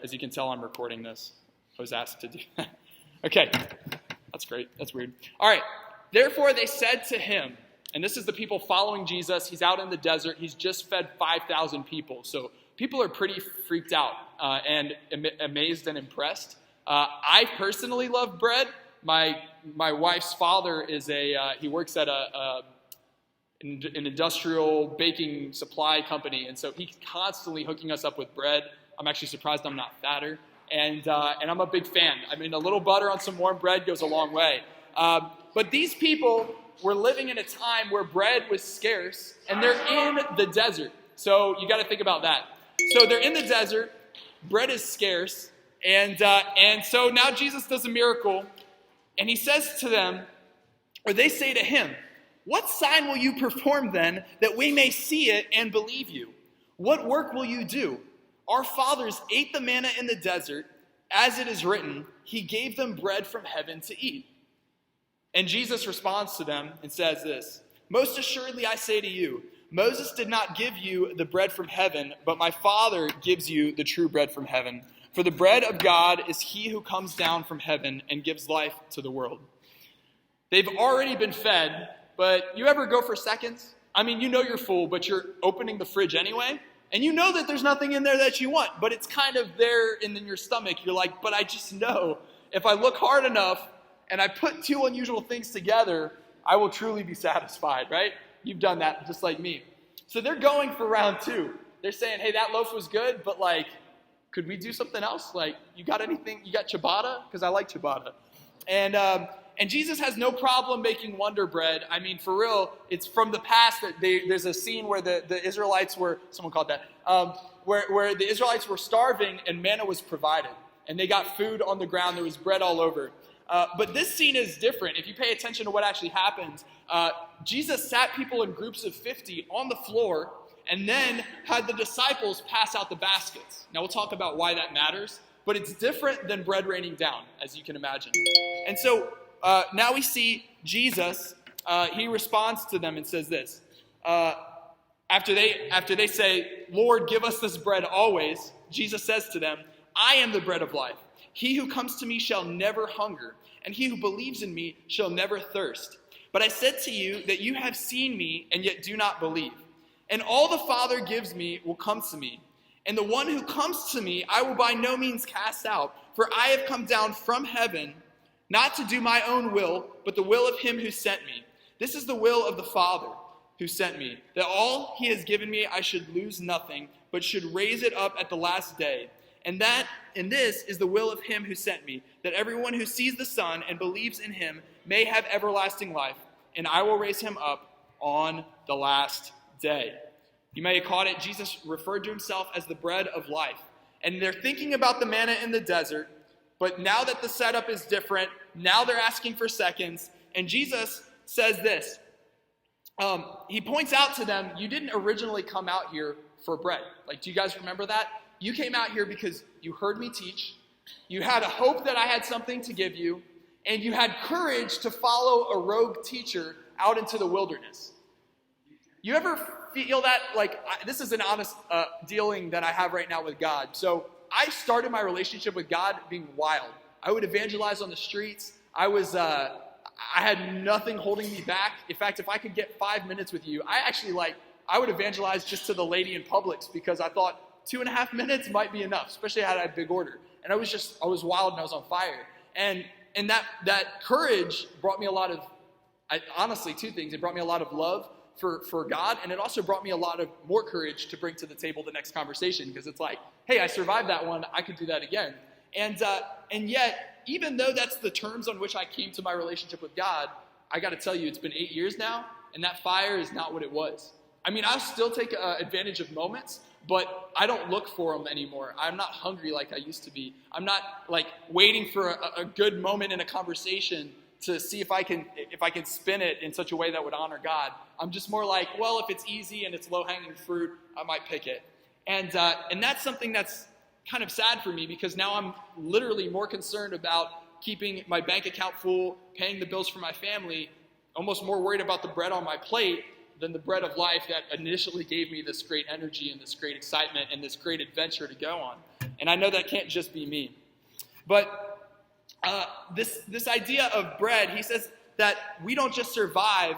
As you can tell, I'm recording this. I was asked to do that. Okay, that's great. That's weird. All right. Therefore, they said to him, and this is the people following Jesus. He's out in the desert. He's just fed 5,000 people. So people are pretty freaked out and amazed and impressed. I personally love bread. My wife's father is he works at an industrial baking supply company, and so he's constantly hooking us up with bread. I'm actually surprised I'm not fatter, and I'm a big fan. I mean, a little butter on some warm bread goes a long way. But these people were living in a time where bread was scarce, and they're in the desert. So you got to think about that. So they're in the desert, bread is scarce, and so now Jesus does a miracle, and he says to them, or they say to him, "What sign will you perform then, that we may see it and believe you? What work will you do? Our fathers ate the manna in the desert, as it is written, he gave them bread from heaven to eat." And Jesus responds to them and says this, "Most assuredly I say to you, Moses did not give you the bread from heaven, but my Father gives you the true bread from heaven. For the bread of God is he who comes down from heaven and gives life to the world." They've already been fed, but you ever go for seconds? I mean, you know you're full, but you're opening the fridge anyway, and you know that there's nothing in there that you want, but it's kind of there in your stomach. You're like, but I just know if I look hard enough and I put two unusual things together, I will truly be satisfied, right? You've done that just like me. So they're going for round two. They're saying, hey, that loaf was good, but like, could we do something else? Like, you got anything? You got ciabatta? Because I like ciabatta. And Jesus has no problem making Wonder Bread. I mean, for real, it's from the past that there's a scene where the Israelites were, someone called that, where the Israelites were starving and manna was provided. And they got food on the ground. There was bread all over. But this scene is different. If you pay attention to what actually happens, Jesus sat people in groups of 50 on the floor and then had the disciples pass out the baskets. Now we'll talk about why that matters, but it's different than bread raining down, as you can imagine. And so now we see Jesus, he responds to them and says this. After they say, "Lord, give us this bread always," Jesus says to them, "I am the bread of life. He who comes to me shall never hunger, and he who believes in me shall never thirst. But I said to you that you have seen me and yet do not believe. And all the Father gives me will come to me. And the one who comes to me I will by no means cast out. For I have come down from heaven, not to do my own will, but the will of him who sent me. This is the will of the Father who sent me, that all he has given me I should lose nothing, but should raise it up at the last day. And this is the will of him who sent me, that everyone who sees the Son and believes in him may have everlasting life, and I will raise him up on the last day." You may have caught it. Jesus referred to himself as the bread of life. And they're thinking about the manna in the desert, but now that the setup is different, now they're asking for seconds, and Jesus says this. He points out to them, you didn't originally come out here for bread. Like, do you guys remember that? You came out here because you heard me teach, you had a hope that I had something to give you, and you had courage to follow a rogue teacher out into the wilderness. You ever feel that? Like, this is an honest dealing that I have right now with God. So I started my relationship with God being wild. I would evangelize on the streets. I had nothing holding me back. In fact, if I could get 5 minutes with you, I would evangelize just to the lady in Publix, because I thought 2.5 minutes might be enough, especially had I had a big order. And I was wild and I was on fire. And that courage brought me a lot of, honestly, two things. It brought me a lot of love for God, and it also brought me a lot of more courage to bring to the table the next conversation, because it's like, hey, I survived that one, I could do that again. And yet, even though that's the terms on which I came to my relationship with God, I got to tell you, it's been 8 years now, and that fire is not what it was. I mean, I'll still take advantage of moments, but I don't look for them anymore. I'm not hungry like I used to be. I'm not like waiting for a good moment in a conversation to see if I can spin it in such a way that would honor God. I'm just more like, well, if it's easy and it's low-hanging fruit, I might pick it. And that's something that's kind of sad for me, because now I'm literally more concerned about keeping my bank account full, paying the bills for my family, almost more worried about the bread on my plate than the bread of life that initially gave me this great energy and this great excitement and this great adventure to go on. And I know that can't just be me. But this idea of bread, he says that we don't just survive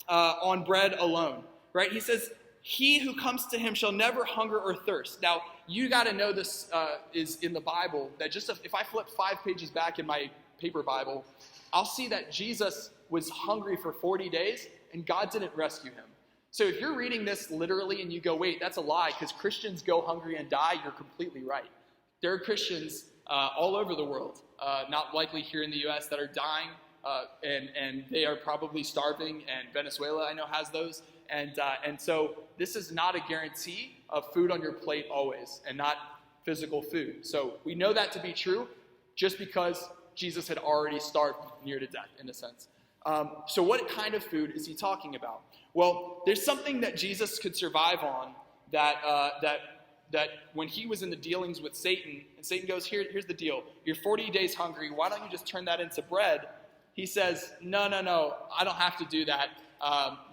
on bread alone, right? He says, he who comes to him shall never hunger or thirst. Now, you got to know this is in the Bible, that just if I flip 5 pages back in my paper Bible, I'll see that Jesus was hungry for 40 days and God didn't rescue him. So if you're reading this literally and you go, wait, that's a lie because Christians go hungry and die, you're completely right. There are Christians all over the world, not likely here in the U.S., that are dying and they are probably starving, and Venezuela, I know, has those. And so this is not a guarantee of food on your plate always, and not physical food. So we know that to be true just because Jesus had already starved near to death, in a sense. So what kind of food is he talking about? Well, there's something that Jesus could survive on that when he was in the dealings with Satan, and Satan goes, here's the deal. You're 40 days hungry. Why don't you just turn that into bread? He says, no, I don't have to do that.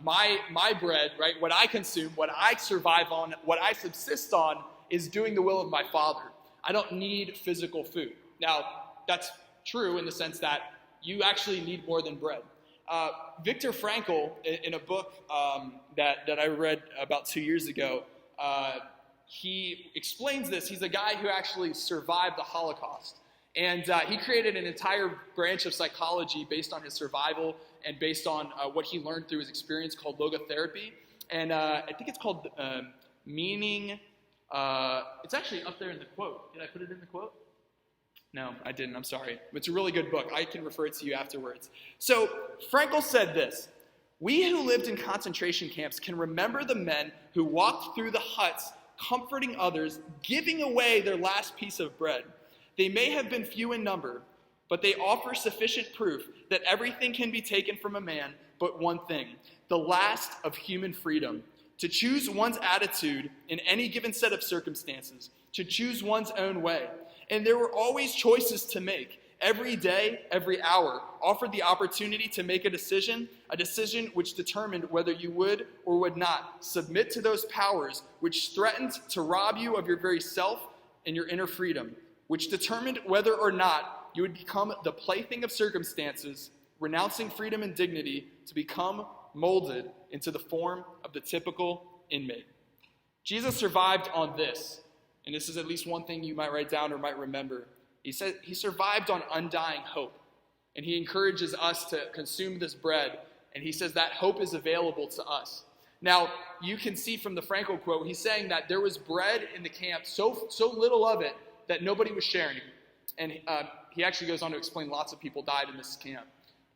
My bread, right, what I consume, what I survive on, what I subsist on is doing the will of my Father. I don't need physical food. Now, that's true in the sense that you actually need more than bread. Viktor Frankl, in a book that I read about 2 years ago, he explains this. He's a guy who actually survived the Holocaust. And he created an entire branch of psychology based on his survival and based on what he learned through his experience called logotherapy. And I think it's called meaning. It's actually up there in the quote. Did I put it in the quote? No, I didn't. I'm sorry. It's a really good book. I can refer it to you afterwards. So Frankl said this: "We who lived in concentration camps can remember the men who walked through the huts, comforting others, giving away their last piece of bread. They may have been few in number, but they offer sufficient proof that everything can be taken from a man but one thing, the last of human freedom, to choose one's attitude in any given set of circumstances, to choose one's own way. And there were always choices to make. Every day, every hour, offered the opportunity to make a decision which determined whether you would or would not submit to those powers which threatened to rob you of your very self and your inner freedom, which determined whether or not you would become the plaything of circumstances, renouncing freedom and dignity to become molded into the form of the typical inmate." Jesus survived on this, and this is at least one thing you might write down or might remember. He said he survived on undying hope, and he encourages us to consume this bread, and he says that hope is available to us. Now, you can see from the Frankl quote, he's saying that there was bread in the camp, so little of it, that nobody was sharing. And he actually goes on to explain lots of people died in this camp.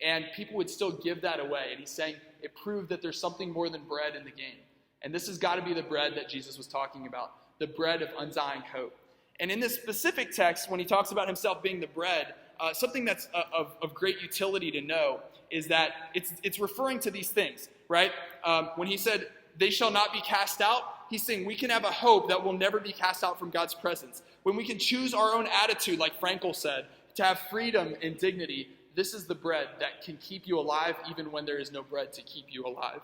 And people would still give that away. And he's saying it proved that there's something more than bread in the game. And this has got to be the bread that Jesus was talking about, the bread of undying hope. And in this specific text, when he talks about himself being the bread, something that's of great utility to know is that it's referring to these things, right? When he said, "They shall not be cast out," he's saying we can have a hope that will never be cast out from God's presence. When we can choose our own attitude, like Frankl said, to have freedom and dignity, this is the bread that can keep you alive even when there is no bread to keep you alive.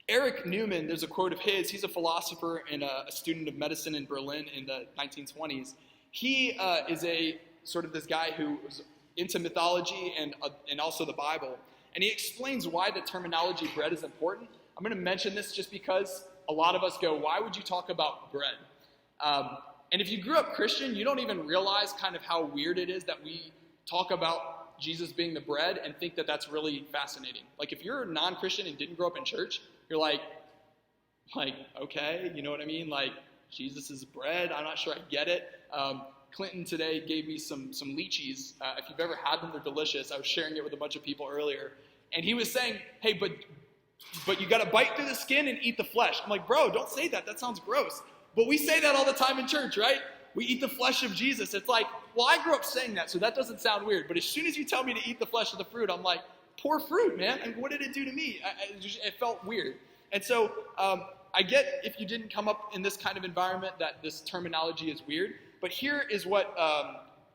Erich Neumann, there's a quote of his. He's a philosopher and a student of medicine in Berlin in the 1920s. He is a sort of this guy who was into mythology and also the Bible. And he explains why the terminology bread is important. I'm going to mention this just because a lot of us go, why would you talk about bread? And if you grew up Christian, you don't even realize kind of how weird it is that we talk about Jesus being the bread and think that that's really fascinating. Like if you're a non-Christian and didn't grow up in church, you're like, okay, you know what I mean? Like Jesus is bread. I'm not sure I get it. Clinton today gave me some lychees. If you've ever had them, they're delicious. I was sharing it with a bunch of people earlier. And he was saying, hey, but you got to bite through the skin and eat the flesh. I'm like, bro, don't say that. That sounds gross. But we say that all the time in church, right? We eat the flesh of Jesus. It's like, well, I grew up saying that, so that doesn't sound weird. But as soon as you tell me to eat the flesh of the fruit, I'm like, poor fruit, man. And what did it do to me? It felt weird. And so I get if you didn't come up in this kind of environment that this terminology is weird. But here is what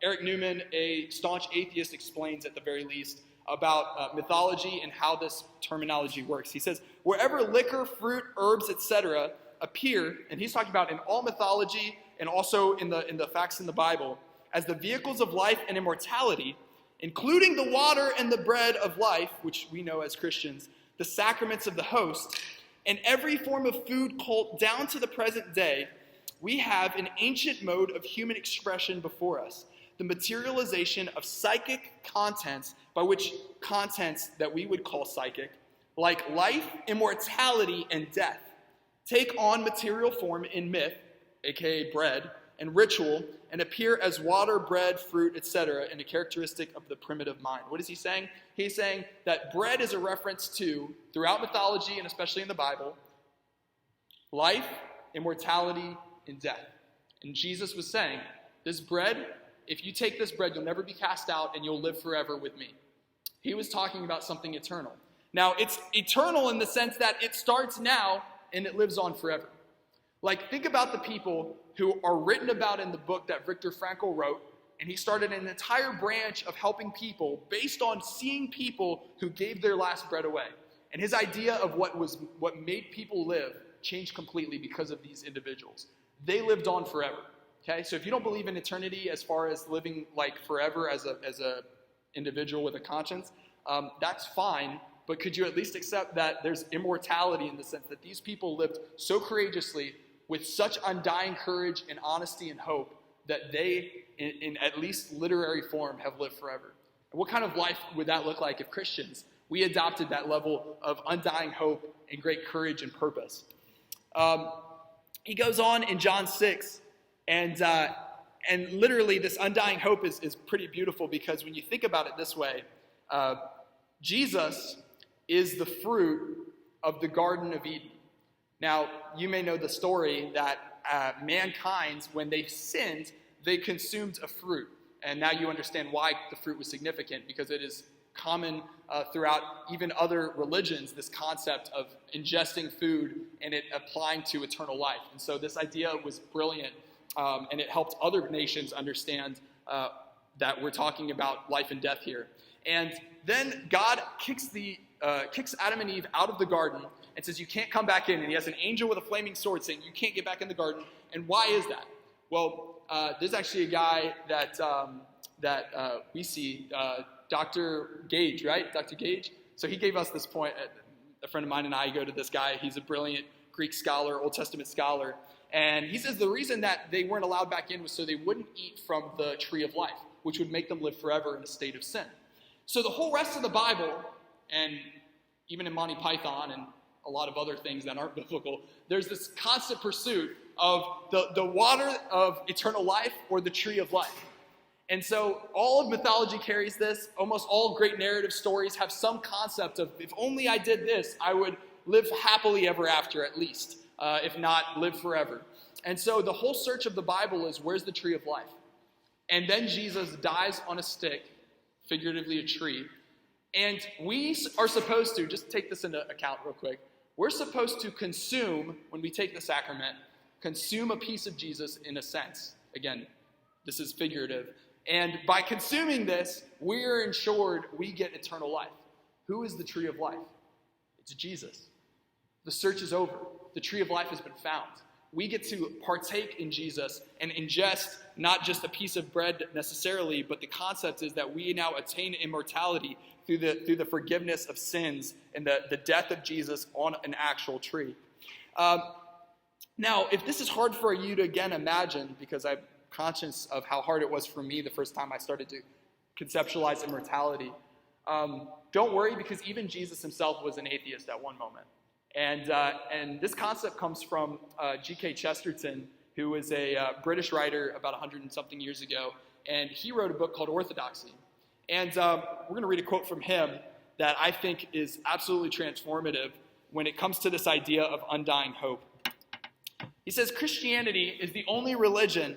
Erich Neumann, a staunch atheist, explains at the very least about mythology and how this terminology works. He says, wherever liquor, fruit, herbs, etc. appear, and he's talking about in all mythology, and also in the facts in the Bible, as the vehicles of life and immortality, including the water and the bread of life, which we know as Christians, the sacraments of the host, and every form of food cult down to the present day, we have an ancient mode of human expression before us, the materialization of psychic contents, by which contents that we would call psychic, like life, immortality, and death, take on material form in myth, aka bread, and ritual, and appear as water, bread, fruit, etc., in a characteristic of the primitive mind. What is he saying? He's saying that bread is a reference to, throughout mythology and especially in the Bible, life, immortality, and death. And Jesus was saying, this bread, if you take this bread, you'll never be cast out and you'll live forever with me. He was talking about something eternal. Now, it's eternal in the sense that it starts now and it lives on forever. Like, think about the people who are written about in the book that Viktor Frankl wrote, and he started an entire branch of helping people based on seeing people who gave their last bread away. And his idea of what made people live changed completely because of these individuals. They lived on forever. Okay, so if you don't believe in eternity as far as living like forever as a individual with a conscience, that's fine. But could you at least accept that there's immortality in the sense that these people lived so courageously with such undying courage and honesty and hope that they, in at least literary form, have lived forever? And what kind of life would that look like if Christians, we adopted that level of undying hope and great courage and purpose? He goes on in John 6, and literally this undying hope is pretty beautiful, because when you think about it this way, Jesus is the fruit of the Garden of Eden. Now, you may know the story that mankind, when they sinned, they consumed a fruit. And now you understand why the fruit was significant, because it is common throughout even other religions, this concept of ingesting food and it applying to eternal life. And so this idea was brilliant, and it helped other nations understand that we're talking about life and death here. And then God kicks Adam and Eve out of the garden and says, you can't come back in. And he has an angel with a flaming sword saying, you can't get back in the garden. And why is that? Well, there's actually a guy that we see, Dr. Gage, right? Dr. Gage. So he gave us this point. A friend of mine and I go to this guy. He's a brilliant Greek scholar, Old Testament scholar. And he says the reason that they weren't allowed back in was so they wouldn't eat from the tree of life, which would make them live forever in a state of sin. So the whole rest of the Bible, and even in Monty Python and a lot of other things that aren't biblical, there's this constant pursuit of the water of eternal life or the tree of life. And so all of mythology carries this. Almost all great narrative stories have some concept of, if only I did this, I would live happily ever after at least, if not live forever. And so the whole search of the Bible is, where's the tree of life? And then Jesus dies on a stick, figuratively a tree. And we are supposed to, just take this into account real quick, we're supposed to consume, when we take the sacrament, consume a piece of Jesus in a sense. Again, this is figurative. And by consuming this, we're ensured we get eternal life. Who is the tree of life? It's Jesus. The search is over. The tree of life has been found. We get to partake in Jesus and ingest not just a piece of bread necessarily, but the concept is that we now attain immortality through the forgiveness of sins and the death of Jesus on an actual tree. Now, if this is hard for you to, again, imagine, because I'm conscious of how hard it was for me the first time I started to conceptualize immortality, don't worry, because even Jesus himself was an atheist at one moment. And this concept comes from G.K. Chesterton, who was a British writer about 100 and something years ago, and he wrote a book called Orthodoxy. And we're going to read a quote from him that I think is absolutely transformative when it comes to this idea of undying hope. He says, Christianity is the only religion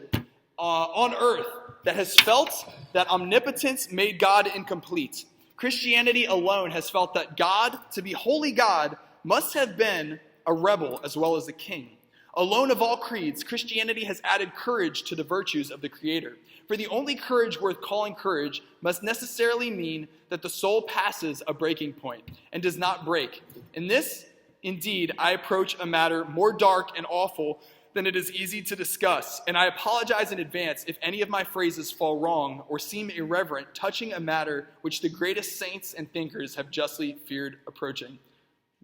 on earth that has felt that omnipotence made God incomplete. Christianity alone has felt that God, to be holy God, must have been a rebel as well as a king. Alone of all creeds, Christianity has added courage to the virtues of the Creator. For the only courage worth calling courage must necessarily mean that the soul passes a breaking point and does not break. In this, indeed, I approach a matter more dark and awful then it is easy to discuss, and I apologize in advance if any of my phrases fall wrong or seem irreverent, touching a matter which the greatest saints and thinkers have justly feared approaching.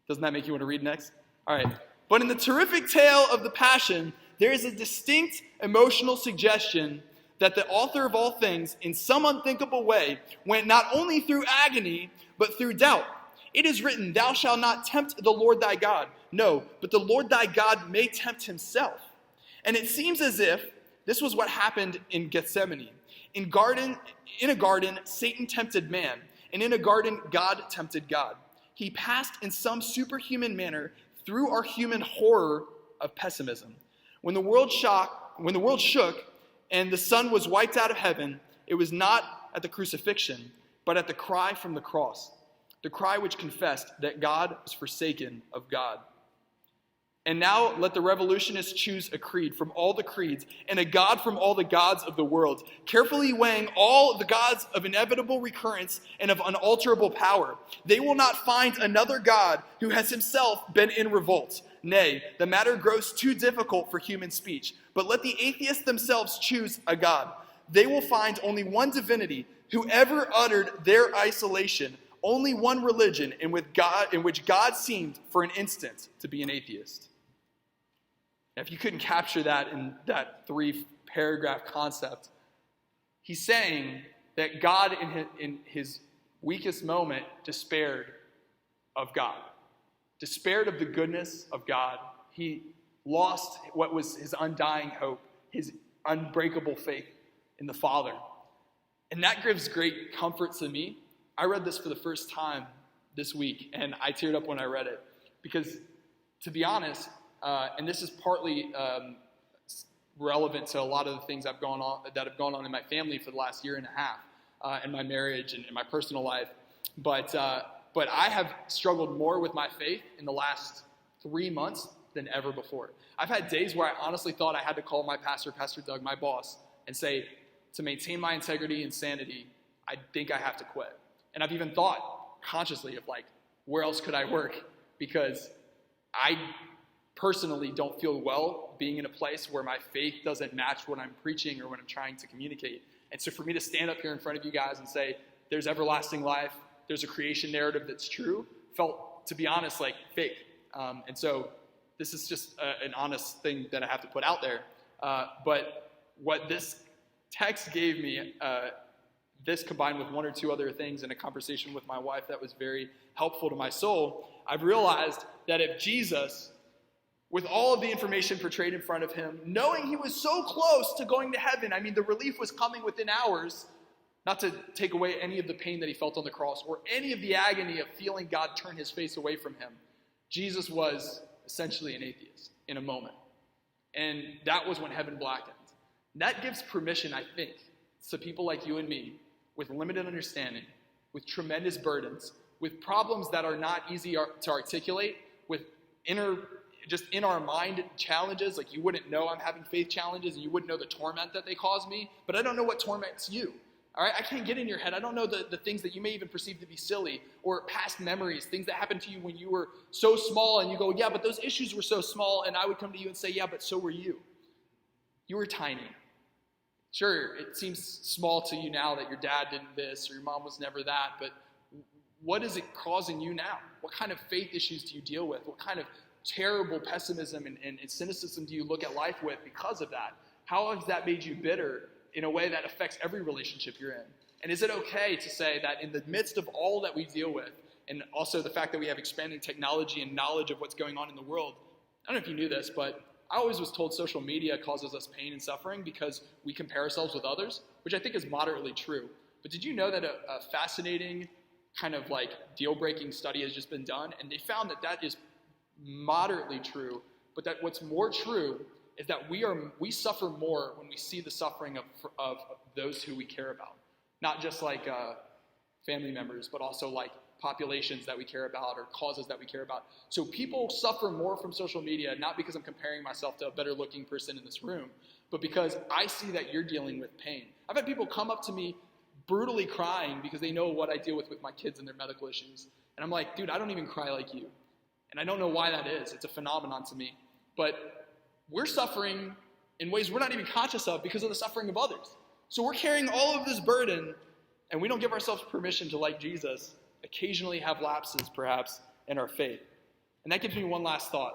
Doesn't that make you want to read next? All right. But in the terrific tale of the Passion, there is a distinct emotional suggestion that the author of all things, in some unthinkable way, went not only through agony, but through doubt. It is written, "Thou shalt not tempt the Lord thy God." No, but the Lord thy God may tempt himself. And it seems as if this was what happened in Gethsemane. In a garden, Satan tempted man, and in a garden, God tempted God. He passed in some superhuman manner through our human horror of pessimism. When the world shook, and the sun was wiped out of heaven, it was not at the crucifixion, but at the cry from the cross, the cry which confessed that God was forsaken of God. And now let the revolutionists choose a creed from all the creeds and a God from all the gods of the world, carefully weighing all the gods of inevitable recurrence and of unalterable power. They will not find another God who has himself been in revolt. Nay, the matter grows too difficult for human speech. But let the atheists themselves choose a God. They will find only one divinity who ever uttered their isolation, only one religion in which God seemed for an instant to be an atheist. Now, if you couldn't capture that in that 3-paragraph concept, he's saying that God in his weakest moment despaired of God, despaired of the goodness of God. He lost what was his undying hope, his unbreakable faith in the Father. And that gives great comfort to me. I read this for the first time this week, and I teared up when I read it. Because, to be honest, and this is partly relevant to a lot of the things that have gone on in my family for the last year and a half, in my marriage and in my personal life. But I have struggled more with my faith in the last 3 months than ever before. I've had days where I honestly thought I had to call my pastor, Pastor Doug, my boss, and say, to maintain my integrity and sanity, I think I have to quit. And I've even thought consciously of where else could I work? Because I personally don't feel well being in a place where my faith doesn't match what I'm preaching or what I'm trying to communicate. And so for me to stand up here in front of you guys and say, there's everlasting life, there's a creation narrative that's true, felt, to be honest, like fake. And so this is just an honest thing that I have to put out there. But what this text gave me, this combined with one or two other things in a conversation with my wife that was very helpful to my soul, I've realized that if Jesus, with all of the information portrayed in front of him, knowing he was so close to going to heaven, I mean, the relief was coming within hours, not to take away any of the pain that he felt on the cross or any of the agony of feeling God turn his face away from him. Jesus was essentially an atheist in a moment. And that was when heaven blackened. That gives permission, I think, to people like you and me with limited understanding, with tremendous burdens, with problems that are not easy to articulate, with just in our mind challenges, like you wouldn't know I'm having faith challenges and you wouldn't know the torment that they cause me, but I don't know what torments you. All right, I can't get in your head. I don't know the things that you may even perceive to be silly or past memories, things that happened to you when you were so small and you go, yeah, but those issues were so small, and I would come to you and say, yeah, but so were you. You were tiny. Sure, it seems small to you now that your dad did this or your mom was never that, but what is it causing you now? What kind of faith issues do you deal with? What kind of terrible pessimism and cynicism do you look at life with because of that? How has that made you bitter in a way that affects every relationship you're in? And is it okay to say that in the midst of all that we deal with, and also the fact that we have expanding technology and knowledge of what's going on in the world, I don't know if you knew this, but I always was told social media causes us pain and suffering because we compare ourselves with others, which I think is moderately true. But did you know that a fascinating kind of deal-breaking study has just been done? And they found that is moderately true, but that what's more true is that we suffer more when we see the suffering of those who we care about. Not just family members, but also populations that we care about or causes that we care about. So people suffer more from social media, not because I'm comparing myself to a better looking person in this room, but because I see that you're dealing with pain. I've had people come up to me brutally crying because they know what I deal with my kids and their medical issues. And I'm like, dude, I don't even cry like you. And I don't know why that is. It's a phenomenon to me. But we're suffering in ways we're not even conscious of because of the suffering of others. So we're carrying all of this burden, and we don't give ourselves permission to, like Jesus, occasionally have lapses, perhaps, in our faith. And that gives me one last thought,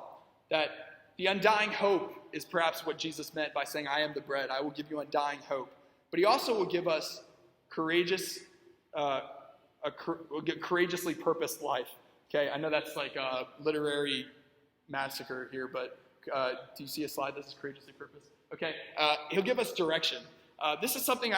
that the undying hope is perhaps what Jesus meant by saying, I am the bread. I will give you undying hope. But he also will give us courageously purposed life. Okay, I know that's like a literary massacre here, but do you see a slide that says courageously purposed? Okay, he'll give us direction. This is something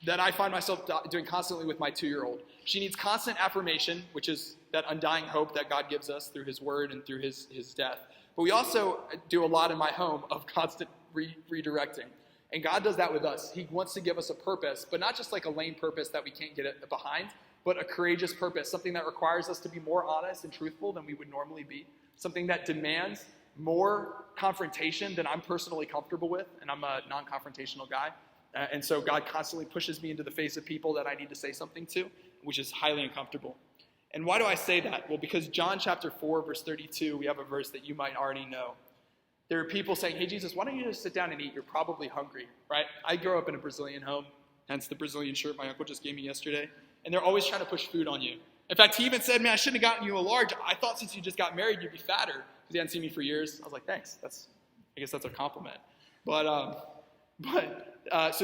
that I find myself doing constantly with my 2-year-old. She needs constant affirmation, which is that undying hope that God gives us through his word and through his death. But we also do a lot in my home of constant redirecting. And God does that with us. He wants to give us a purpose, but not just like a lame purpose that we can't get behind, but a courageous purpose, something that requires us to be more honest and truthful than we would normally be, something that demands more confrontation than I'm personally comfortable with, and I'm a non-confrontational guy. And so God constantly pushes me into the face of people that I need to say something to, which is highly uncomfortable. And why do I say that? Well, because John chapter 4, verse 32, we have a verse that you might already know. There are people saying, hey, Jesus, why don't you just sit down and eat? You're probably hungry, right? I grew up in a Brazilian home, hence the Brazilian shirt my uncle just gave me yesterday. And they're always trying to push food on you. In fact, he even said, man, I shouldn't have gotten you a large. I thought since you just got married, you'd be fatter. Because he hadn't seen me for years. I was like, thanks. I guess that's a compliment. So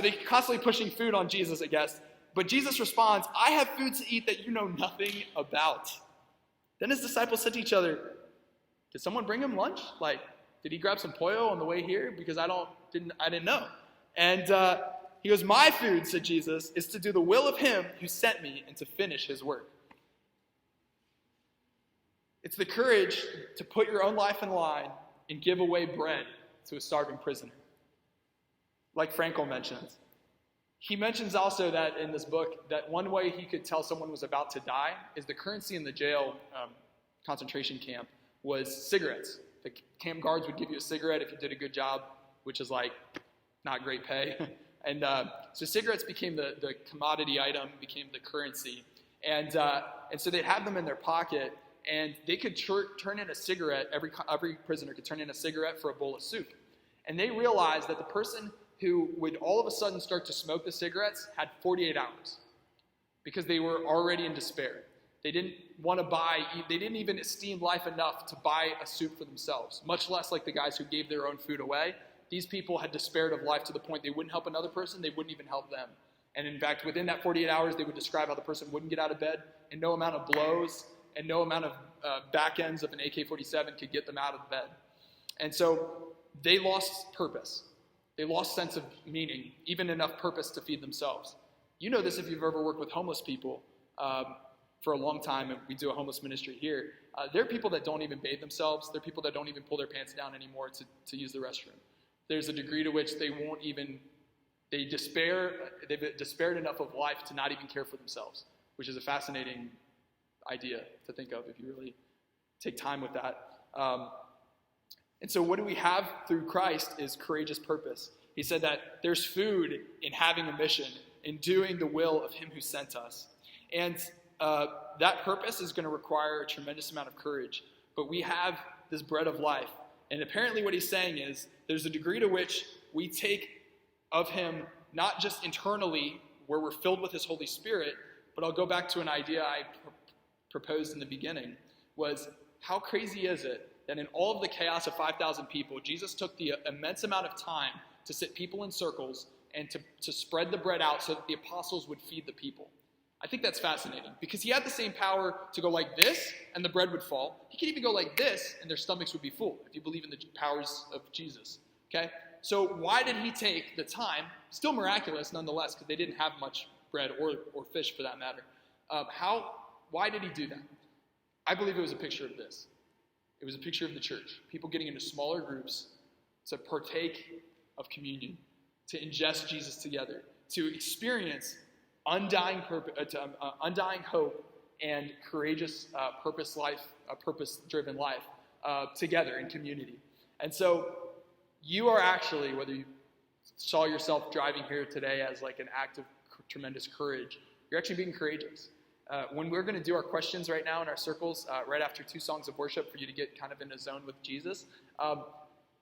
they're constantly pushing food on Jesus, I guess. But Jesus responds, I have food to eat that you know nothing about. Then his disciples said to each other, did someone bring him lunch? Like, did he grab some pollo on the way here? Because I didn't know. And he goes, my food, said Jesus, is to do the will of him who sent me and to finish his work. It's the courage to put your own life in line and give away bread to a starving prisoner. Like Frankl mentions. He mentions also that in this book that one way he could tell someone was about to die is the currency in the jail concentration camp was cigarettes. The camp guards would give you a cigarette if you did a good job, which is like not great pay. And so cigarettes became the commodity item, became the currency. And so they'd have them in their pocket, and they could turn in a cigarette, every prisoner could turn in a cigarette for a bowl of soup. And they realized that the person who would all of a sudden start to smoke the cigarettes had 48 hours because they were already in despair. They didn't want to they didn't even esteem life enough to buy a soup for themselves, much less like the guys who gave their own food away. These people had despaired of life to the point they wouldn't help another person, they wouldn't even help them. And in fact, within that 48 hours, they would describe how the person wouldn't get out of bed, and no amount of blows and no amount of back ends of an AK-47 could get them out of bed. And so they lost purpose. They lost sense of meaning, even enough purpose to feed themselves. You know this if you've ever worked with homeless people for a long time, and we do a homeless ministry here. There are people that don't even bathe themselves. There are people that don't even pull their pants down anymore to use the restroom. There's a degree to which they've despaired enough of life to not even care for themselves, which is a fascinating idea to think of if you really take time with that. And so what do we have through Christ is courageous purpose. He said that there's food in having a mission, in doing the will of him who sent us. And that purpose is going to require a tremendous amount of courage. But we have this bread of life. And apparently what he's saying is there's a degree to which we take of him not just internally, where we're filled with his Holy Spirit, but I'll go back to an idea I proposed in the beginning, was how crazy is it that in all of the chaos of 5,000 people, Jesus took the immense amount of time to sit people in circles and to spread the bread out so that the apostles would feed the people. I think that's fascinating because he had the same power to go like this and the bread would fall. He could even go like this and their stomachs would be full if you believe in the powers of Jesus. Okay? So why did he take the time, still miraculous nonetheless, because they didn't have much bread or fish for that matter. Why did he do that? I believe it was a picture of this. It was a picture of the church, people getting into smaller groups to partake of communion, to ingest Jesus together, to experience undying hope and courageous purpose-driven life together in community. And so you are actually, whether you saw yourself driving here today as like an act of tremendous courage, you're actually being courageous. When we're going to do our questions right now in our circles, right after 2 songs of worship for you to get kind of in a zone with Jesus,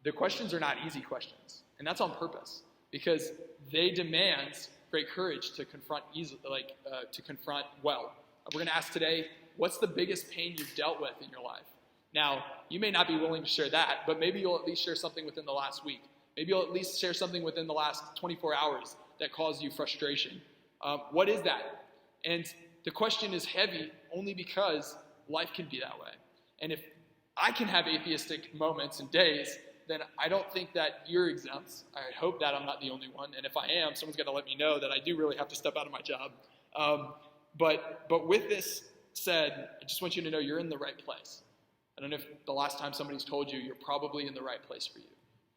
the questions are not easy questions, and that's on purpose because they demand great courage to confront well. We're going to ask today, what's the biggest pain you've dealt with in your life? Now, you may not be willing to share that, but maybe you'll at least share something within the last week. Maybe you'll at least share something within the last 24 hours that caused you frustration. What is that? And the question is heavy only because life can be that way. And if I can have atheistic moments and days, then I don't think that you're exempt. I hope that I'm not the only one. And if I am, someone's got to let me know that I do really have to step out of my job. But with this said, I just want you to know you're in the right place. I don't know if the last time somebody's told you, you're probably in the right place for you.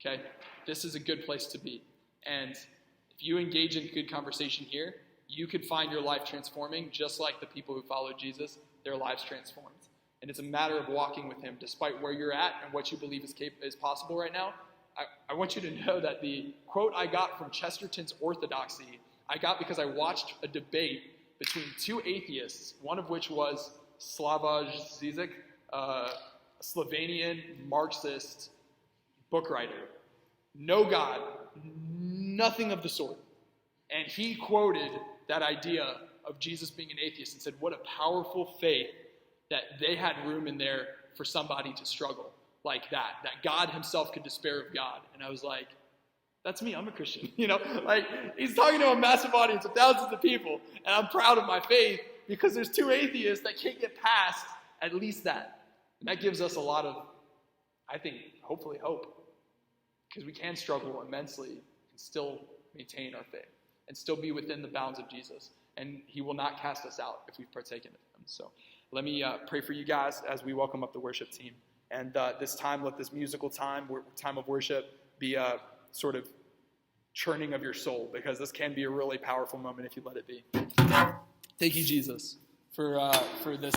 Okay? This is a good place to be. And if you engage in good conversation here, you could find your life transforming just like the people who followed Jesus, their lives transformed. And it's a matter of walking with him despite where you're at and what you believe is possible right now. I want you to know that the quote I got from Chesterton's Orthodoxy, I got because I watched a debate between two atheists, one of which was Slavoj Žižek, a Slovenian Marxist book writer. No God, nothing of the sort. And he quoted that idea of Jesus being an atheist and said, what a powerful faith that they had room in there for somebody to struggle like that God himself could despair of God. And I was like, that's me, I'm a Christian. Like he's talking to a massive audience of thousands of people, and I'm proud of my faith because there's two atheists that can't get past at least that. And that gives us a lot of, I think, hopefully hope, because we can struggle immensely and still maintain our faith and still be within the bounds of Jesus. And he will not cast us out if we've partaken of him. So let me pray for you guys as we welcome up the worship team. And this time, let this musical time of worship be a sort of churning of your soul, because this can be a really powerful moment if you let it be. Thank you, Jesus, for this.